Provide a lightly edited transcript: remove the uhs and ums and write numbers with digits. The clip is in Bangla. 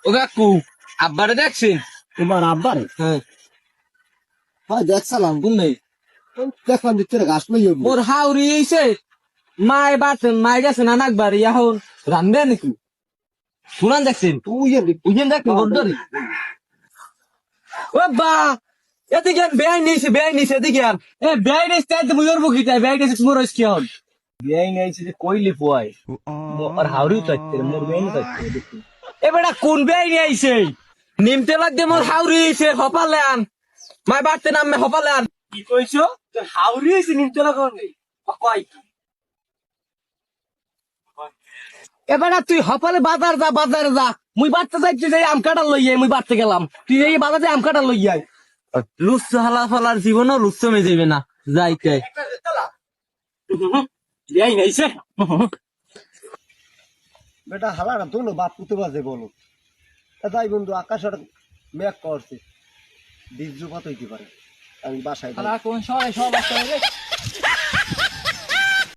ও কাকু আব্বারে দেখছেন? তোমার আব্বারে হ্যাঁ। হয় দেখছিলাম কোন নেই দেখলাম দিচ্ছে ঘাস লই মোর হাউরি এইছে মায় বাড়ছেন মায় গেছেন আনাকবার এখন রান্ধে নাকি শুনান দেখছেন তুই উইজেন দেখছেন গন্ডরি ও বা এদিকে বেআই নিছে এদিকে আর এ বেআই নিছে তাই মুই ওর বুকিটা বেআই নিছে মোর কি হল বেআই নিছে যে কইলি পোয়াই আর হাউরি তাইতে মোর বেআই তাইতে দেখি এ বেটা কোন বেআই আইছে নিমতে লাগতে মোর হাউরি আইছে হপালে আন মায় বাড়তে নামে হপালে আন কি কইছো তো হাউরি আইছে নিমতে লাগাও নেই কই এবার তুই হপালে বাজারে যা মুই বাড়তে যাইছি যে আম কাটা লইয়াই মুই বাড়তে গেলাম তুই এই বাজারে আম কাটা লইয়াই লুচ্ছ হালা ফালার জীবনও লুচ্ছ মে যাবে না যাইতে যাই নাইছে বেটা হালাটা দোনো বাপ পুতে বাজে বলো তাই বন্ধু আকাশ মেঘ করছে বীজ কত হইতে পারে আমি বাসায় যাই। কোন সময় সব